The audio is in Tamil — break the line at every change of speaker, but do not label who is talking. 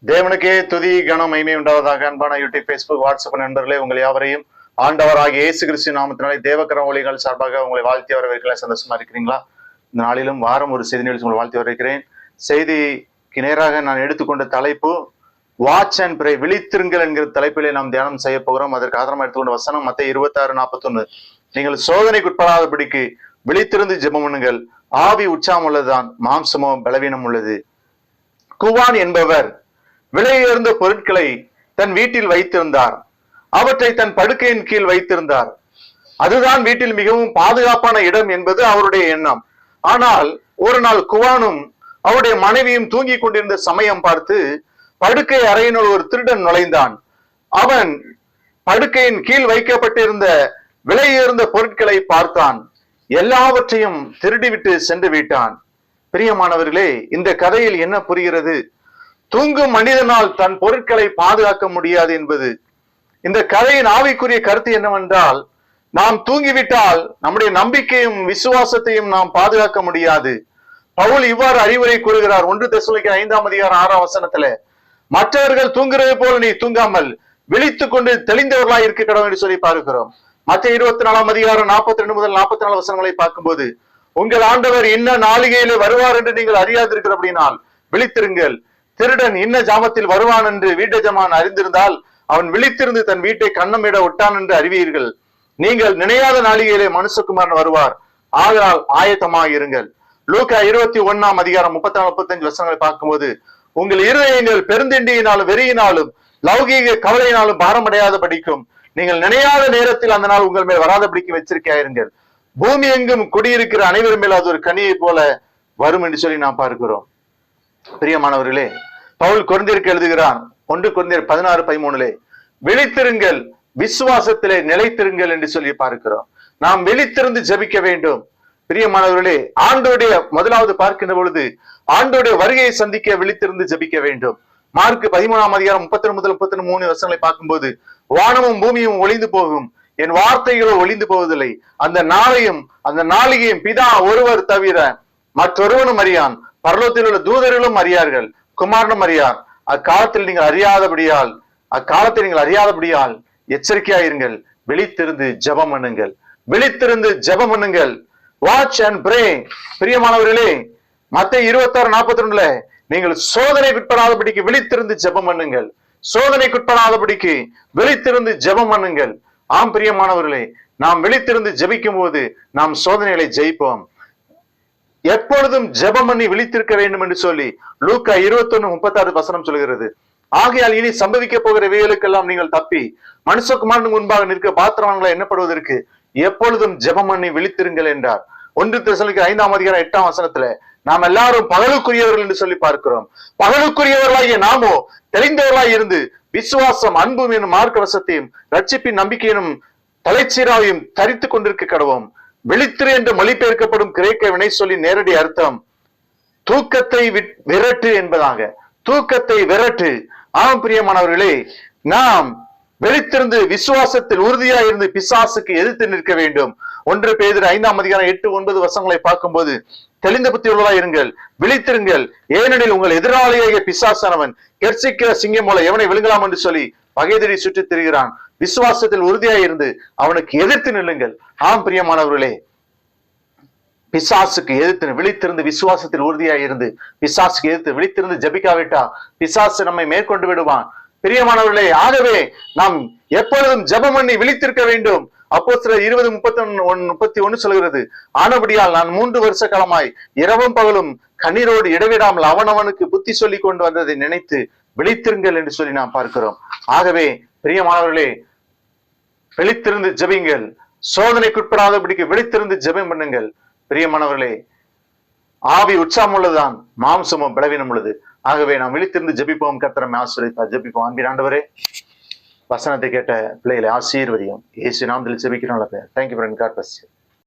தேவனுக்கே துதி கனம் மகிமை உண்டாவதாக. அன்பான யூடியூப், பேஸ்புக், வாட்ஸ்அப் நண்பர்களே, உங்கள் யாவரையும் ஆண்டவராகிய இயேசு கிறிஸ்து நாமத்தினாலே தேவக்கரம் ஒளிகள் சார்பாக உங்களை வாழ்த்தி வரவேற்கல. சந்தோஷமா இருக்கிறீங்களா? இந்த நாளிலும் வாரம் ஒரு செய்தி நிகழ்ச்சி உங்களை வாழ்த்தி வரவேற்கிறேன். செய்திக்கு நேராக நான் எடுத்துக்கொண்ட தலைப்பு வாட்ச் அண்ட் பிரே, விழித்திருங்கள் என்கிற தலைப்பிலே நாம் தியானம் செய்ய போகிறோம். அதற்கு ஆதாரமாக எடுத்துக்கொண்ட வசனம் மத்தேயு 26:41. நீங்கள் சோதனைக்குட்படாதபடிக்கு விழித்திருந்து ஜெபம் பண்ணுங்கள், ஆவி உற்சாகம் உள்ளதுதான், மாம்சமோ பலவீனம் உள்ளது. குவான் என்பவர் விலையுயர்ந்த பொருட்களை தன் வீட்டில் வைத்திருந்தார். அவற்றை தன் படுக்கையின் கீழ் வைத்திருந்தார். அதுதான் வீட்டில் மிகவும் பாதுகாப்பான இடம் என்பது அவருடைய எண்ணம். ஆனால் ஒரு நாள் குவானும் அவருடைய மனைவியும் தூங்கி கொண்டிருந்த சமயம் பார்த்து படுக்கை அறையினுள் ஒரு திருடன் நுழைந்தான். அவன் படுக்கையின் கீழ் வைக்கப்பட்டிருந்த விலையுயர்ந்த பொருட்களை பார்த்தான். எல்லாவற்றையும் திருடிவிட்டு சென்று விட்டான். பிரியமானவர்களே, இந்த கதையில் என்ன புரிகிறது? தூங்கும் மனிதனால் தன் பொருட்களை பாதுகாக்க முடியாது என்பது. இந்த கதையின் ஆவிக்குரிய கருத்து என்னவென்றால், நாம் தூங்கிவிட்டால் நம்முடைய நம்பிக்கையும் விசுவாசத்தையும் நாம் பாதுகாக்க முடியாது. பவுல் இவ்வாறு அறிவுரை கூறுகிறார் 1 தெசலோனிக்கேயர் 5:6 மற்றவர்கள் தூங்குறது போல நீ தூங்காமல் விழித்துக் கொண்டு தெளிந்தவர்களாய் இருக்க கடவுள் என்று சொல்லி பார்க்கிறோம். மத்தேயு 24:42 முதல் 44 பார்க்கும்போது, உங்கள் ஆண்டவர் இன்ன நாளிகையிலே வருவார் என்று நீங்கள் அறியாதிருக்கிற அப்படினால் விழித்திருங்கள். திருடன் இன்ன ஜாமத்தில் வருவான் என்று வீட்டு ஜமான் அறிந்திருந்தால் அவன் விழித்திருந்து தன் வீட்டை கண்ணமிட விட்டான் என்று அறிவீர்கள். நீங்கள் நினையாத நாளிகையிலே மனுஷகுமாரன் வருவார், ஆதலால் ஆயத்தமாக இருங்கள். லூக்கா 21:34-35 பார்க்கும்போது, உங்கள் இருதயங்கள் பெருந்திண்டியினாலும் வெறியினாலும் லௌகீக கவலையினாலும் பாரமடையாத படிக்கும் நீங்கள் நினையாத நேரத்தில் அந்த நாள் உங்கள் மேல் வராத படிக்க எச்சரிக்கையாயிருங்கள். பூமி எங்கும் குடியிருக்கிற அனைவரும் மேல் அது ஒரு கனியை போல வரும் என்று சொல்லி நாம் பார்க்கிறோம். பிரியமானவர்களே, பவுல் கொரிந்தியருக்கு எழுதுகிறான் 1 கொரிந்தியர் 16:13 விழித்திருங்கள், விசுவாசத்திலே நிலைத்திருங்கள் என்று சொல்லி பார்க்கிறோம். நாம் விழித்திருந்து ஜெபிக்க வேண்டும். பிரியமானவர்களே, ஆண்டோடைய முதலாவது பார்க்கின்ற பொழுது ஆண்டோடைய வருகையை சந்திக்க விழித்திருந்து ஜெபிக்க வேண்டும். மார்க் 13:32-33 பார்க்கும்போது, வானமும் பூமியும் ஒளிந்து போகும், என் வார்த்தைகளோ ஒளிந்து போவதில்லை. அந்த நாளையும் அந்த நாளிகையும் பிதா ஒருவர் தவிர மற்றொருவனும் அறியான், பரலோகத்தில் உள்ள தூதர்களும் அறியார்கள், குமாரனும் அறியார். அக்காலத்தில் நீங்கள் அறியாதபடியால் எச்சரிக்கையாயிருங்கள், விழித்திருந்து ஜெபம் பண்ணுங்கள், விழித்திருந்து ஜெபம் பண்ணுங்கள். வாட்ச் அண்ட் பிரே. பிரியமானவர்களே, மத்தேயு 26:42 நீங்கள் சோதனைக்குட்படாதபடிக்கு விழித்திருந்து ஜெபம் பண்ணுங்கள், சோதனைக்குட்படாதபடிக்கு விழித்திருந்து ஜெபம் பண்ணுங்கள். ஆம் பிரியமானவர்களே, நாம் விழித்திருந்து ஜெபிக்கும் போது நாம் சோதனைகளை ஜெயிப்போம். எப்பொழுதும் ஜெபம் பண்ணி விழித்திருக்க வேண்டும் என்று சொல்லி லூக்கா 21:36 சொல்கிறது. ஆகையால் இனி சம்பவிக்க போகிற வேலைக்கெல்லாம் நீங்கள் தப்பி மனுஷகுமாரனுக்கு முன்பாக நிற்க பாத்திரவான்களை எண்ணப்படுவதற்கு எப்பொழுதும் ஜெபம் பண்ணி விழித்திருங்கள் என்றார். 1 தெசலோனிக்கேயர் 5:8 நாம் எல்லாரும் பகலுக்குரியவர்கள் என்று சொல்லி பார்க்கிறோம். பகலுக்குரியவர்களாகிய நாமோ தெளிந்தவர்களாய் இருந்து விசுவாசம், அன்பும் எனும் மார்க்க வசத்தையும் ரட்சிப்பின் நம்பிக்கையினும் தலைச்சீராவையும் தரித்து கொண்டிருக்க கடவோம். விழித்திரு என்று மொழிபெயர்க்கப்படும் கிரேக்க வினை சொல்லி நேரடி அர்த்தம் தூக்கத்தை விரட்டு என்பதாக. தூக்கத்தை விரட்டு. ஆம் பிரியமானவர்களே, நாம் விழித்திருந்து விசுவாசத்தில் உறுதியாக இருந்து பிசாசுக்கு எதிர்த்து நிற்க வேண்டும். 1 பேதுரு 5:8-9 பார்க்கும்போது, தெளிந்த புத்தி உள்ளவராய் இருங்கள், விழித்திருங்கள், ஏனெனில் உங்கள் எதிராளியாகிய பிசாசானவன் கெர்ச்சிக்கிற சிங்கம் போல எவனை விழுங்கலாம் என்று சொல்லி பகைதடி சுற்றித் திரிகிறான். விசுவாசத்தில் உறுதியாய் இருந்து அவனுக்கு எதிர்த்து நில்லுங்கள். ஆம் பிரியமானவர்களே, பிசாசுக்கு எதிர்த்து விழித்திருந்து விசுவாசத்தில் உறுதியாய் இருந்து பிசாசுக்கு எதிர்த்து விழித்திருந்து ஜெபிக்காவிட்டா பிசாசு நம்மை மேற்கொண்டு விடுவான். பிரியமானவர்களே, ஆகவே நாம் எப்பொழுதும் ஜெபம் பண்ணி விழித்திருக்க வேண்டும். அப்போஸ்தலர் 20:31 சொல்கிறது, ஆனபடியால் நான் 3 வருஷ காலமாய் இரவும் பகலும் கண்ணீரோடு இடைவிடாமல் அவனவனுக்கு புத்தி சொல்லி கொண்டு வந்ததை நினைத்து விழித்திருங்கள் என்று சொல்லி நாம் பார்க்கிறோம். ஆகவே பிரியமானவர்களே, விழித்திருந்து ஜெபிங்கள், சோதனைக்குட்படாதபடிக்கு விழித்திருந்து ஜெபம் பண்ணுங்கள். பிரியமானவர்களே, ஆவி உற்சாகம் உள்ளதுதான், மாம்சமும் பலவீனம் உள்ளது. ஆகவே நாம் விழித்திருந்து ஜெபிப்போம். கர்த்தர் நம்மை ஆசீர்வதிப்பார். ஜெபிப்போம். அன்பின் ஆண்டவரே, வசனத்தை கேட்ட பிள்ளைகளை ஆசீர்வதியும். இயேசு நாமத்தில் ஜெபிக்கிறோம். Thank you friend. God bless you.